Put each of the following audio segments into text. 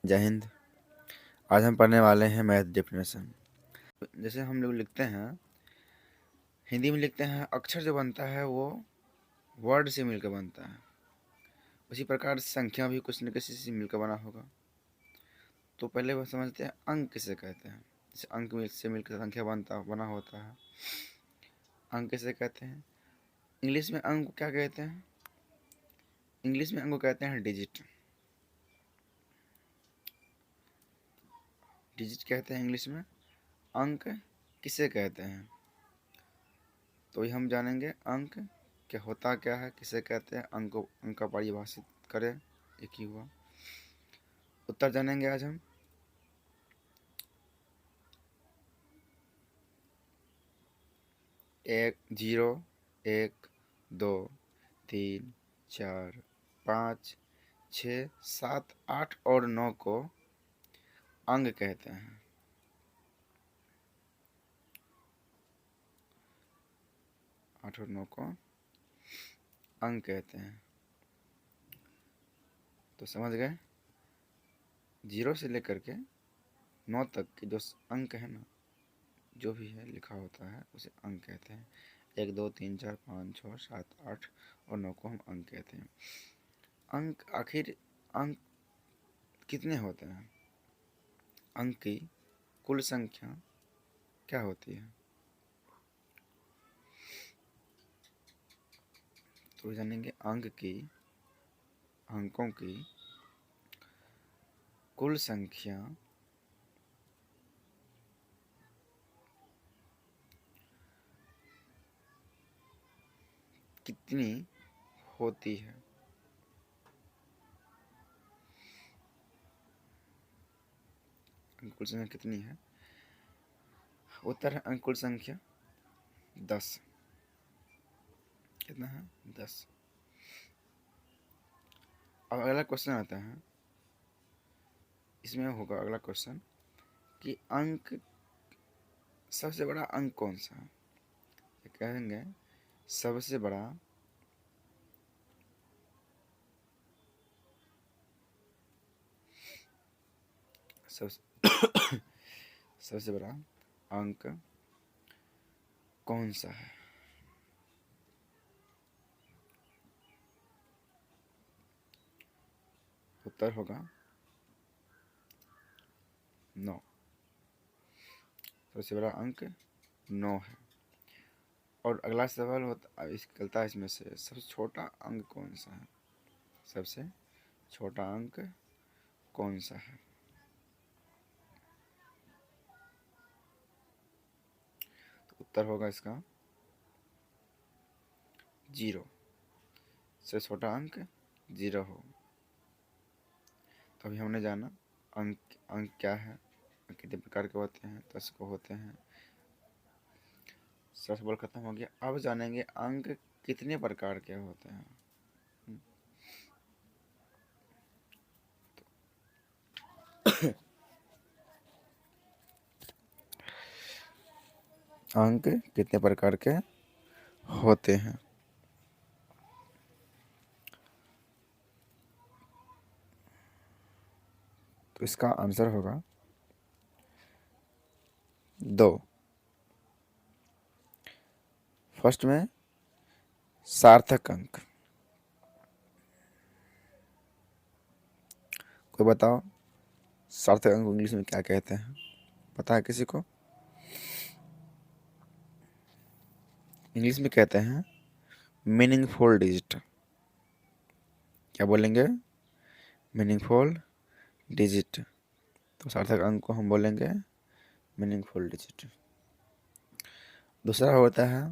जय हिंद। आज हम पढ़ने वाले हैं मैथ डेफिनेशन। जैसे हम लोग लिखते हैं, हिंदी में लिखते हैं, अक्षर जो बनता है वो वर्ड से मिलकर बनता है। उसी प्रकार संख्या भी कुछ न किसी से मिलकर बना होगा। तो पहले वो समझते हैं अंक किसे कहते हैं। जैसे अंक से मिलकर संख्या बना होता है, अंक किसे कहते हैं। इंग्लिश में अंक को क्या कहते हैं? इंग्लिश में अंक को कहते हैं डिजिट। डिजिट कहते हैं इंग्लिश में। अंक किसे कहते हैं, तो ये हम जानेंगे। अंक क्या होता क्या है, किसे कहते हैं, अंक का परिभाषित करें, एक ही हुआ। उत्तर जानेंगे आज हम। एक, 0, 1, 2, 3, 4, 5, 6, 7, 8 और 9 को अंग कहते हैं। आठ और 9 को अंग कहते हैं। तो समझ गए, 0 से लेकर के 9 तक के जो अंक है ना, जो भी है लिखा होता है उसे अंक कहते हैं। 1, 2, 3, 4, 5, 6, 7, 8 और 9 को हम अंक कहते हैं। अंक आखिर अंक कितने होते हैं? अंक की कुल संख्या क्या होती है, तो जानेंगे। अंकों की कुल संख्या कितनी होती है? अंक कुल संख्या कितनी है? उत्तर है अंक कुल संख्या 10। कितना है? 10। अब अगला क्वेश्चन आता है, इसमें होगा अगला क्वेश्चन कि अंक, सबसे बड़ा अंक कौन सा है? कहेंगे सबसे बड़ा सबसे बड़ा अंक कौन सा है? उत्तर होगा 9। सबसे बड़ा अंक 9 है। और अगला सवाल होता चलता है इसमें से, सबसे छोटा अंक कौन सा है? सबसे छोटा अंक कौन सा है? तो उत्तर होगा इसका 0। सबसे छोटा अंक 0 हो। तो अभी हमने जाना अंक अंक क्या है, अंक कितने प्रकार के होते हैं, 10 को होते हैं। सवाल खत्म हो गया। अब जानेंगे अंक कितने प्रकार के होते हैं। अंक कितने प्रकार के होते हैं? तो इसका आंसर होगा 2। फर्स्ट में सार्थक अंक। कोई बताओ सार्थक अंक को इंग्लिश में क्या कहते हैं? पता है किसी को? इंग्लिश में कहते हैं मीनिंगफुल डिजिट। क्या बोलेंगे? Meaningful digit. तो सार्थक अंक को हम बोलेंगे मीनिंगफुल डिजिट। दूसरा होता है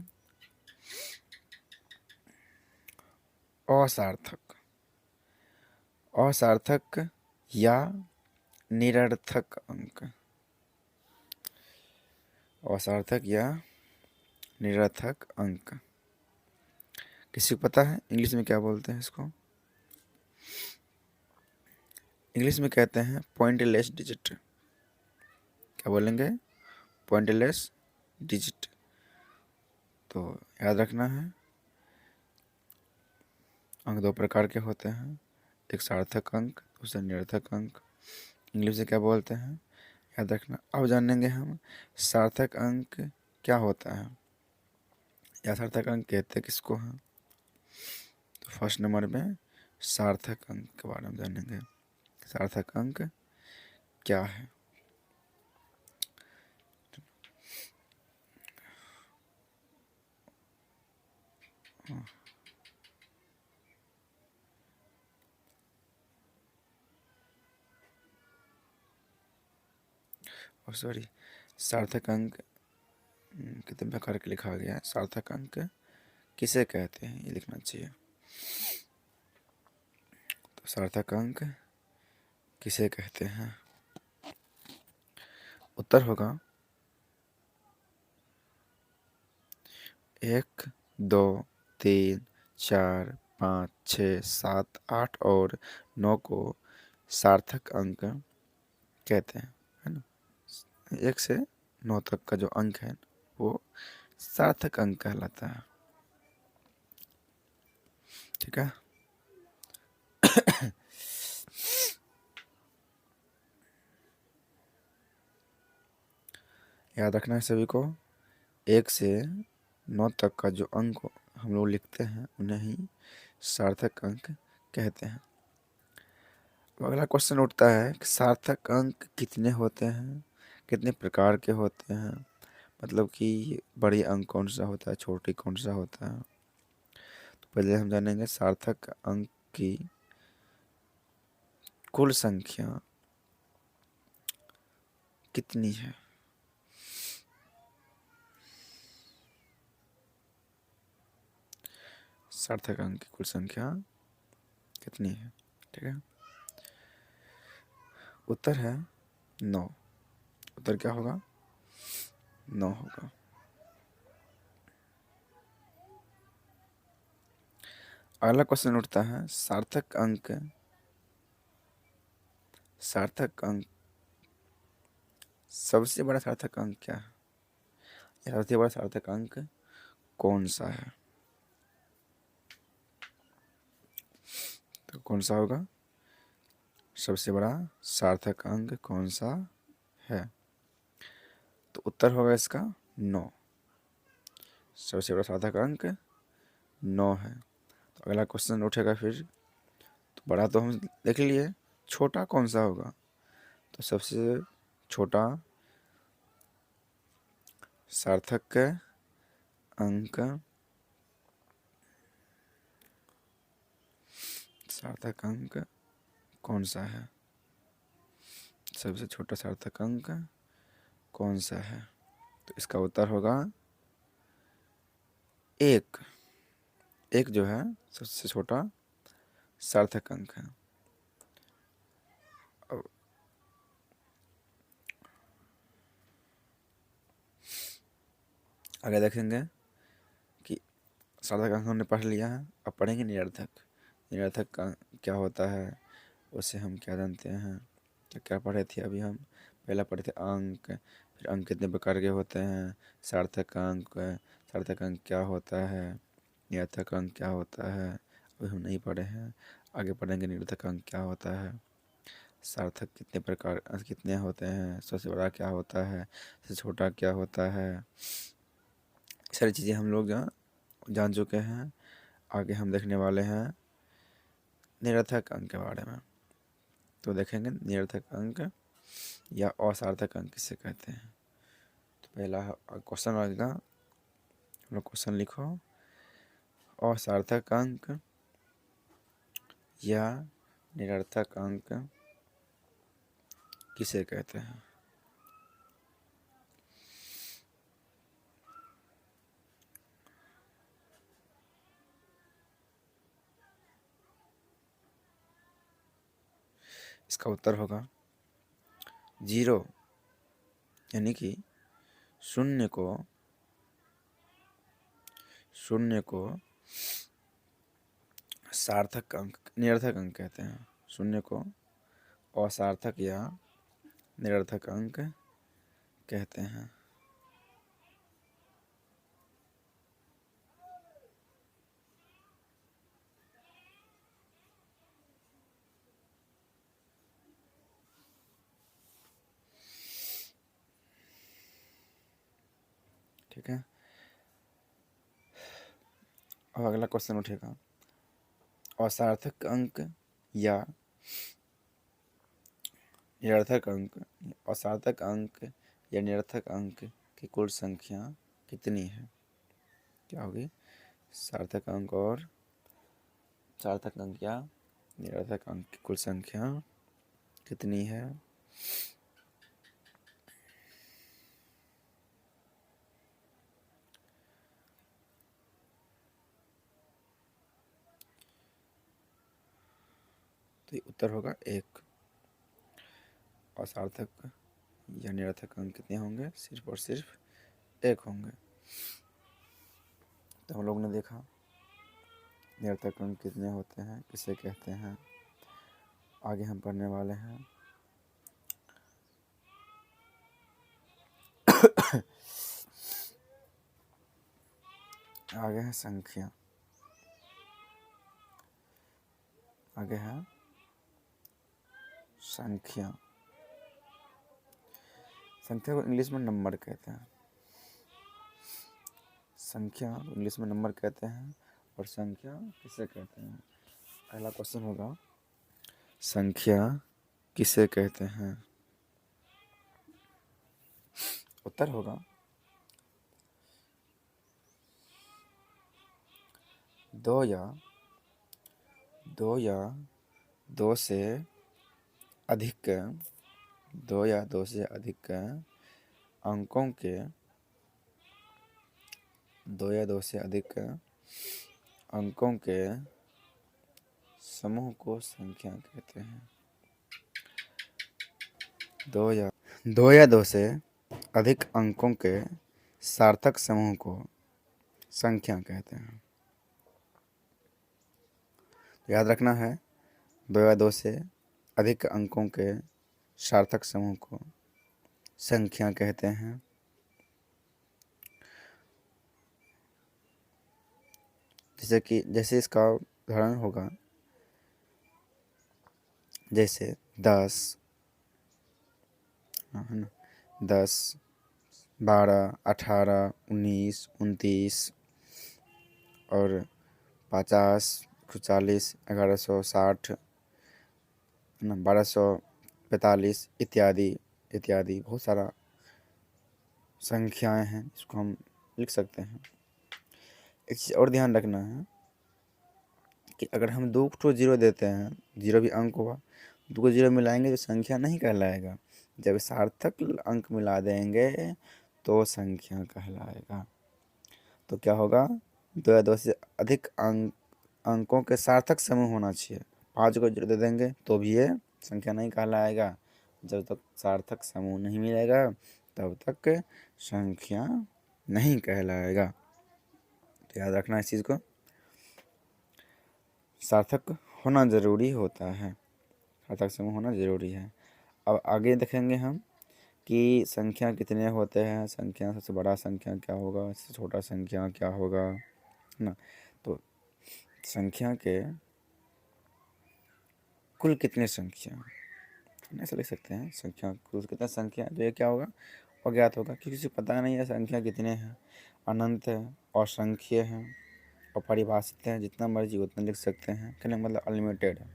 असार्थक। असार्थक या निरर्थक अंक। असार्थक या निरर्थक अंक। किसी को पता है इंग्लिश में क्या बोलते हैं इसको? इंग्लिश में कहते हैं पॉइंटलेस डिजिट। क्या बोलेंगे? Pointless digit. तो याद रखना है, अंक 2 प्रकार के होते हैं, एक सार्थक अंक, दूसरा निरर्थक अंक। इंग्लिश से क्या बोलते हैं, याद रखना। अब जानेंगे हम सार्थक अंक क्या होता है या सार्थक अंक कहते किसको हैं। तो फर्स्ट नंबर में सार्थक अंक के बारे में जानेंगे। सार्थक अंक क्या है। और सॉरी, सार्थक अंक कितने प्रकार के लिखा गया है। सार्थक अंक किसे कहते हैं ये लिखना चाहिए। तो सार्थक अंक किसे कहते हैं, उत्तर होगा 1, 2, 3, 4, 5, 6, 7, 8 और 9 को सार्थक अंक कहते हैं, है ना। 1 से 9 तक का जो अंक है वो सार्थक अंक कहलाता है। ठीक है। याद रखना है सभी को, 1 से 9 तक का जो अंक हम लोग लिखते हैं उन्हें ही सार्थक अंक कहते हैं। अब अगला क्वेश्चन उठता है कि सार्थक अंक कितने होते हैं, कितने प्रकार के होते हैं, मतलब कि बड़ी अंक कौन सा होता है, छोटी कौन सा होता है। तो पहले हम जानेंगे सार्थक अंक की कुल संख्या कितनी है। सार्थक अंक की कुल संख्या कितनी है, ठीक है। उत्तर है 9। उत्तर क्या होगा, 9 होगा। अगला क्वेश्चन उठता है सार्थक अंक सबसे बड़ा सार्थक अंक क्या है, या सबसे बड़ा सार्थक अंक कौन सा है। तो कौन सा होगा, सबसे बड़ा सार्थक अंक कौन सा है। तो उत्तर होगा इसका 9। सबसे बड़ा सार्थक अंक 9 है। तो अगला क्वेश्चन उठेगा फिर, तो बड़ा तो हम देख लिए, छोटा कौन सा होगा। तो सबसे छोटा सार्थक अंक कौन सा है, सबसे छोटा सार्थक अंक कौन सा है। तो इसका उत्तर होगा 1। 1 जो है सबसे छोटा सार्थक अंक है। अब आगे देखेंगे कि सार्थक अंक हमने पढ़ लिया है, अब पढ़ेंगे निरर्थक। निरर्थक का क्या होता है, उसे हम क्या जानते हैं, क्या क्या पढ़े थे अभी हम। पहला पढ़े थे अंक, फिर अंक कितने प्रकार के होते हैं, सार्थक अंक क्या होता है, निरर्थक अंक क्या होता है, अभी हम नहीं पढ़े हैं। आगे पढ़ेंगे निरर्थक अंक क्या होता है, सार्थक कितने प्रकार कितने होते हैं, सबसे बड़ा क्या होता है, सबसे छोटा क्या होता है। सारी चीज़ें हम लोग जान चुके हैं। आगे हम देखने वाले हैं निरर्थक अंक के बारे में। तो देखेंगे निरर्थक अंक या असार्थक अंक किसे कहते हैं। तो पहला क्वेश्चन आएगा, हम लोग क्वेश्चन लिखो, असार्थक अंक या निरर्थक अंक किसे कहते हैं। इसका उत्तर होगा 0, यानी कि शून्य को सार्थक अंक निरर्थक अंक कहते हैं। शून्य को असार्थक या निरर्थक अंक कहते हैं। ठीक है। अब अगला क्वेश्चन उठेगा, असार्थक अंक या निरर्थक अंक, असार्थक अंक या निरर्थक अंक की कुल संख्या कितनी है? क्या होगी? सार्थक अंक और सार्थक अंक या निरर्थक अंक की कुल संख्या कितनी है? तो उत्तर होगा 1। असार्थक या निरर्थक अंक कितने होंगे? सिर्फ और सिर्फ 1 होंगे। तो हम लोग ने देखा निरर्थक अंक कितने होते हैं, किसे कहते हैं, आगे हम पढ़ने वाले हैं। आगे है संख्या, आगे है संख्या। संख्या को इंग्लिश में नंबर कहते हैं, संख्या इंग्लिश में नंबर कहते हैं। और संख्या किसे कहते हैं? पहला क्वेश्चन होगा, संख्या किसे कहते हैं? उत्तर होगा दो या दो से अधिक, दो या दो से अधिक अंकों के, दो या दो से अधिक अंकों के समूह को संख्या कहते हैं। दो या दो से अधिक अंकों के सार्थक समूह को संख्या कहते हैं। याद रखना है, दो या दो से अधिक अंकों के सार्थक समूह को संख्या कहते हैं। जैसे इसका उदाहरण होगा, जैसे 10, है ना, 10, 12, 18, 19, 29 और 50, 40, 1160, है ना, 1245 इत्यादि इत्यादि बहुत सारा संख्याएं हैं, इसको हम लिख सकते हैं। एक चीज़ और ध्यान रखना है कि अगर हम 2 को 0 देते हैं, 0 भी अंक हुआ, 2 को 0 मिलाएंगे तो संख्या नहीं कहलाएगा। जब सार्थक अंक मिला देंगे तो संख्या कहलाएगा। तो क्या होगा? 2 या 2 से अधिक अंकों के सार्थक समूह होना चाहिए। 5 को 0 दे देंगे तो भी ये संख्या नहीं कहलाएगा। जब तक सार्थक समूह नहीं मिलेगा तब तक संख्या नहीं कहलाएगा। तो याद रखना इस चीज़ को, सार्थक होना ज़रूरी होता है, सार्थक समूह होना ज़रूरी है। अब आगे देखेंगे हम कि संख्या कितने होते हैं, संख्या सबसे बड़ा संख्या क्या होगा, सबसे छोटा संख्या क्या होगा, है ना। तो संख्या के कुल कितने संख्या, ऐसा लिख सकते हैं, संख्या कुल कितने संख्या, तो ये क्या होगा? अज्ञात होगा, क्योंकि किसी को पता नहीं है संख्या कितने हैं। अनंत है, असंख्य है, अपरिभाषित है, जितना मर्जी उतना लिख सकते हैं, कहने का मतलब अनलिमिटेड है।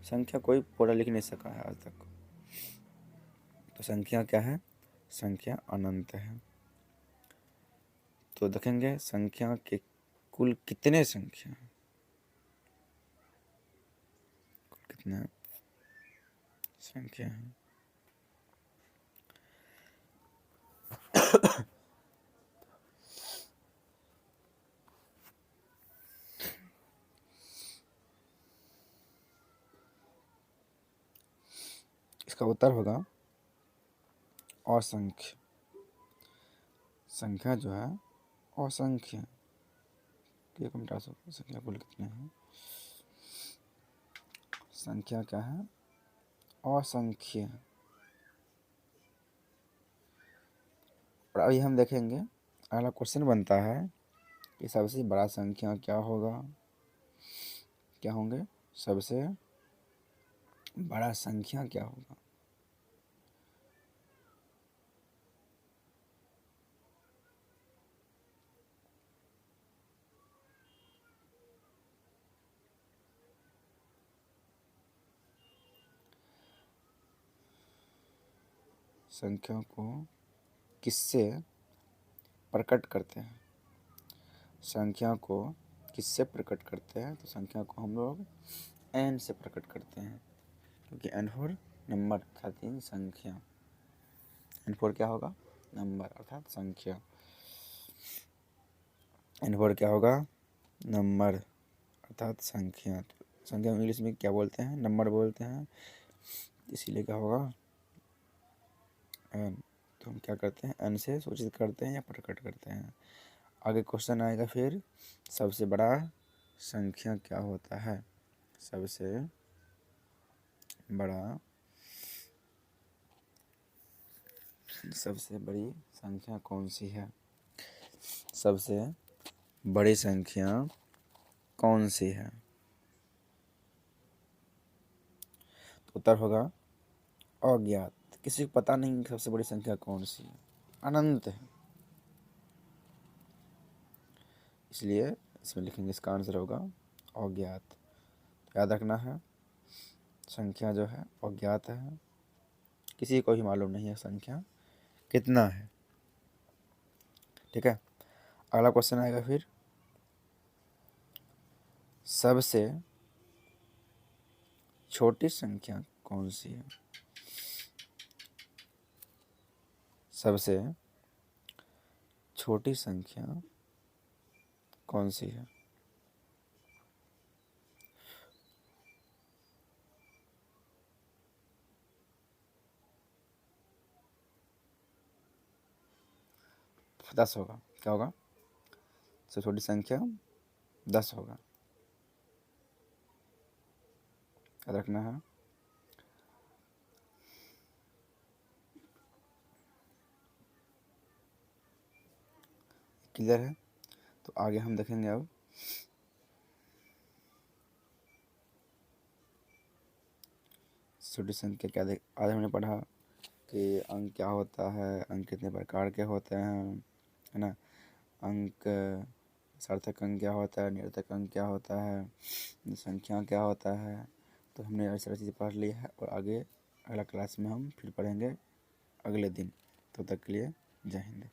संख्या कोई पूरा लिख नहीं सका है आज तक। तो संख्या क्या है? संख्या अनंत है। तो देखेंगे संख्या के कुल कितने संख्या हैं, कितने संख्या है। इसका उत्तर होगा असंख्य। संख्या जो है असंख्य, एक मिनट संख्या कुल कितने हैं, संख्या क्या है? असंख्य। और अभी हम देखेंगे, अगला क्वेश्चन बनता है कि सबसे बड़ा संख्या क्या होगा, क्या होंगे? सबसे बड़ा संख्या क्या होगा? संख्या को किससे प्रकट करते हैं? संख्या को किससे प्रकट करते हैं? तो संख्या को हम लोग n से प्रकट करते हैं, क्योंकि n फॉर नंबर अर्थात संख्या। n फॉर क्या होगा? नंबर अर्थात संख्या। n फॉर क्या होगा? नंबर अर्थात संख्या। तो संख्या इंग्लिश में क्या बोलते हैं? नंबर बोलते हैं, इसीलिए क्या होगा? n। तो हम क्या करते हैं? n से सूचित करते हैं या प्रकट करते हैं। आगे क्वेश्चन आएगा फिर, सबसे बड़ा संख्या क्या होता है? सबसे बड़ी संख्या कौन सी है? सबसे बड़ी संख्या कौन सी है? तो उत्तर होगा अज्ञात। किसी को पता नहीं कि सबसे बड़ी संख्या कौन सी है, अनंत है, इसलिए इसमें लिखेंगे, इसका आंसर होगा अज्ञात। याद रखना है, संख्या जो है अज्ञात है, किसी को भी मालूम नहीं है संख्या कितना है। ठीक है, अगला क्वेश्चन आएगा फिर, सबसे छोटी संख्या कौन सी है? सबसे छोटी संख्या कौन सी है? दस होगा। क्या होगा? सबसे छोटी संख्या 10 होगा। याद रखना है। क्लियर है? तो आगे हम देखेंगे अब छोटी संख्या क्या आज हमने पढ़ा कि अंक क्या होता है, अंक कितने प्रकार के होते हैं, है ना। अंक, सार्थक अंक क्या होता है, निरर्थक अंक क्या होता है, संख्या क्या होता है। तो हमने ऐसी सारी चीज़ें पढ़ ली है, और आगे अगला क्लास में हम फिर पढ़ेंगे अगले दिन। तब तक के लिए जय हिंद।